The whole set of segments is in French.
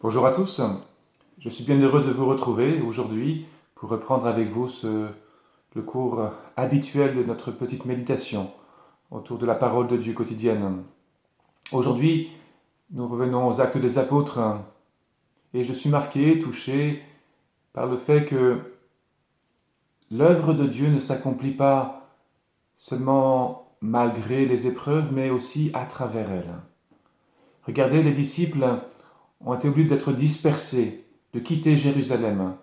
Bonjour à tous, je suis bien heureux de vous retrouver aujourd'hui pour reprendre avec vous le cours habituel de notre petite méditation autour de la parole de Dieu quotidienne. Aujourd'hui, nous revenons aux actes des apôtres et je suis marqué, touché par le fait que l'œuvre de Dieu ne s'accomplit pas seulement malgré les épreuves, mais aussi à travers elles. Regardez, les disciples ont été obligés d'être dispersés, de quitter Jérusalem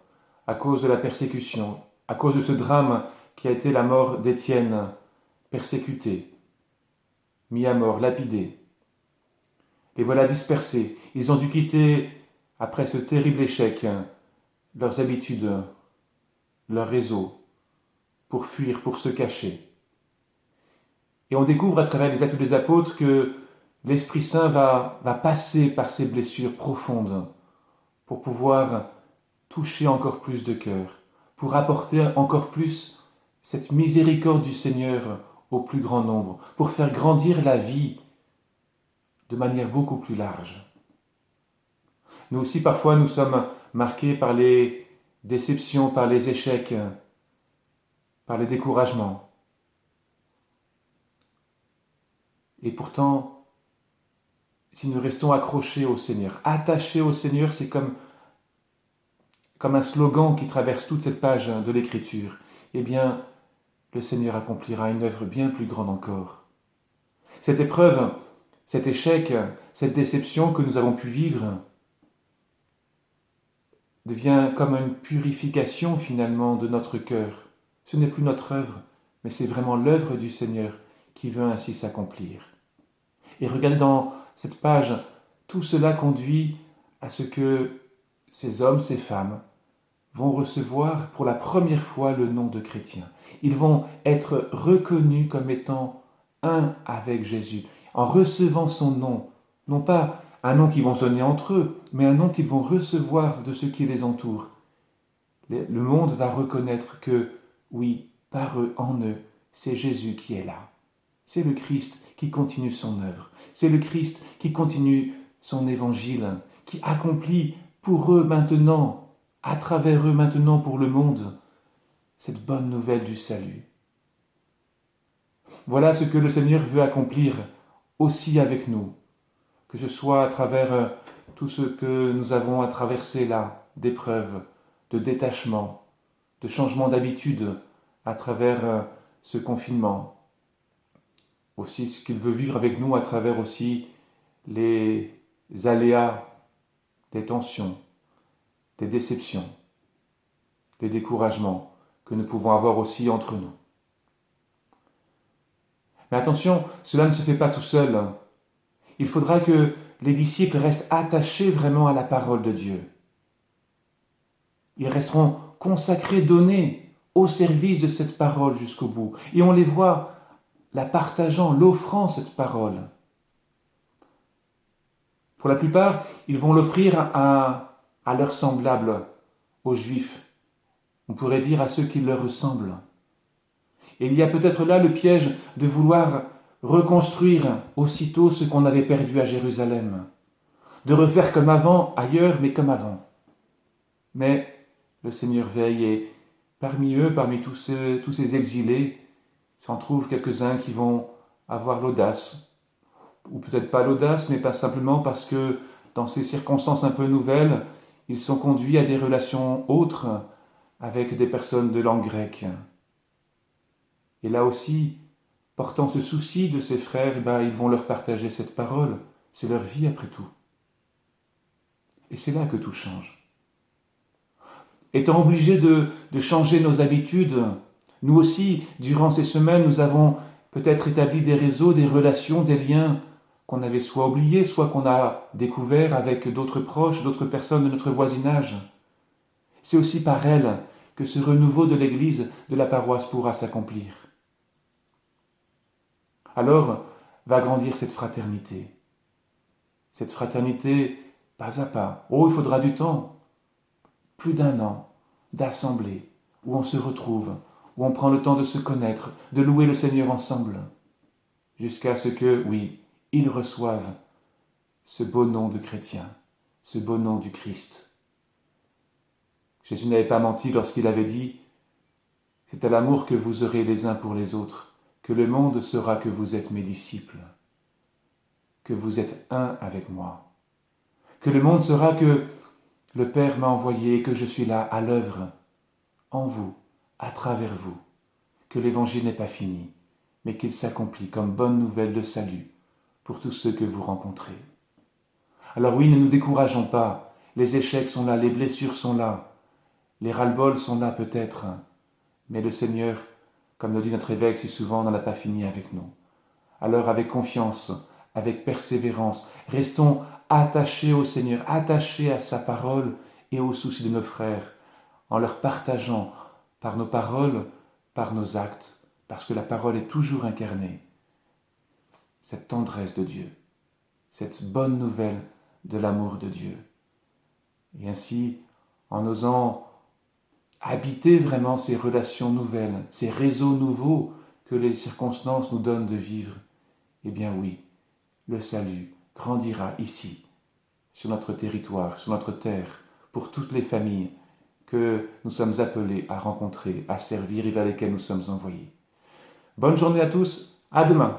à cause de la persécution, à cause de ce drame qui a été la mort d'Étienne, persécuté, mis à mort, lapidé. Les voilà dispersés. Ils ont dû quitter, après ce terrible échec, leurs habitudes, leur réseau, pour fuir, pour se cacher. Et on découvre à travers les actes des apôtres que l'Esprit Saint va passer par ces blessures profondes pour pouvoir toucher encore plus de cœurs, pour apporter encore plus cette miséricorde du Seigneur au plus grand nombre, pour faire grandir la vie de manière beaucoup plus large. Nous aussi, parfois, nous sommes marqués par les déceptions, par les échecs, par les découragements. Et pourtant, si nous restons accrochés au Seigneur, attachés au Seigneur, c'est comme un slogan qui traverse toute cette page de l'Écriture, eh bien, le Seigneur accomplira une œuvre bien plus grande encore. Cette épreuve, cet échec, cette déception que nous avons pu vivre devient comme une purification finalement de notre cœur. Ce n'est plus notre œuvre, mais c'est vraiment l'œuvre du Seigneur qui veut ainsi s'accomplir. Et regardez dans cette page, tout cela conduit à ce que ces hommes, ces femmes, vont recevoir pour la première fois le nom de chrétiens. Ils vont être reconnus comme étant un avec Jésus, en recevant son nom, non pas un nom qu'ils vont se donner entre eux, mais un nom qu'ils vont recevoir de ceux qui les entourent. Le monde va reconnaître que, oui, par eux, en eux, c'est Jésus qui est là. C'est le Christ qui continue son œuvre. C'est le Christ qui continue son évangile, qui accomplit pour eux maintenant, à travers eux maintenant pour le monde, cette bonne nouvelle du salut. Voilà ce que le Seigneur veut accomplir aussi avec nous, que ce soit à travers tout ce que nous avons à traverser là, d'épreuves, de détachement, de changement d'habitude à travers ce confinement. Aussi ce qu'il veut vivre avec nous à travers aussi les aléas des tensions, des déceptions, des découragements que nous pouvons avoir aussi entre nous. Mais attention, cela ne se fait pas tout seul. Il faudra que les disciples restent attachés vraiment à la parole de Dieu. Ils resteront consacrés, donnés au service de cette parole jusqu'au bout. Et on les voit la partageant, l'offrant cette parole. Pour la plupart, ils vont l'offrir à leurs semblables, aux Juifs. On pourrait dire à ceux qui leur ressemblent. Et il y a peut-être là le piège de vouloir reconstruire aussitôt ce qu'on avait perdu à Jérusalem, de refaire comme avant, ailleurs, mais comme avant. Mais le Seigneur veille et parmi eux, parmi tous ces exilés, s'en trouvent quelques-uns qui vont avoir l'audace, ou peut-être pas l'audace, mais pas simplement parce que dans ces circonstances un peu nouvelles, ils sont conduits à des relations autres avec des personnes de langue grecque. Et là aussi, portant ce souci de ses frères, ils vont leur partager cette parole. C'est leur vie après tout. Et c'est là que tout change. Étant obligés de changer nos habitudes, nous aussi, durant ces semaines, nous avons peut-être établi des réseaux, des relations, des liens qu'on avait soit oubliés, soit qu'on a découverts avec d'autres proches, d'autres personnes de notre voisinage. C'est aussi par elles que ce renouveau de l'Église, de la paroisse pourra s'accomplir. Alors va grandir cette fraternité. Cette fraternité pas à pas. Oh, il faudra du temps. Plus d'un an d'assemblée où on se retrouve, où on prend le temps de se connaître, de louer le Seigneur ensemble, jusqu'à ce que, oui, ils reçoivent ce beau nom de chrétien, ce beau nom du Christ. Jésus n'avait pas menti lorsqu'il avait dit « C'est à l'amour que vous aurez les uns pour les autres que le monde saura que vous êtes mes disciples, que vous êtes un avec moi, que le monde saura que le Père m'a envoyé et que je suis là à l'œuvre, en vous, à travers vous, que l'Évangile n'est pas fini, mais qu'il s'accomplit comme bonne nouvelle de salut pour tous ceux que vous rencontrez. » Alors oui, ne nous décourageons pas, les échecs sont là, les blessures sont là, les ras-le-bol sont là peut-être, mais le Seigneur, comme le dit notre évêque si souvent, n'en a pas fini avec nous. Alors avec confiance, avec persévérance, restons attachés au Seigneur, attachés à sa parole et aux soucis de nos frères, en leur partageant par nos paroles, par nos actes, parce que la parole est toujours incarnée, cette tendresse de Dieu, cette bonne nouvelle de l'amour de Dieu. Et ainsi, en osant habiter vraiment ces relations nouvelles, ces réseaux nouveaux que les circonstances nous donnent de vivre, eh bien oui, le salut grandira ici, sur notre territoire, sur notre terre, pour toutes les familles que nous sommes appelés à rencontrer, à servir et vers lesquelles nous sommes envoyés. Bonne journée à tous, à demain.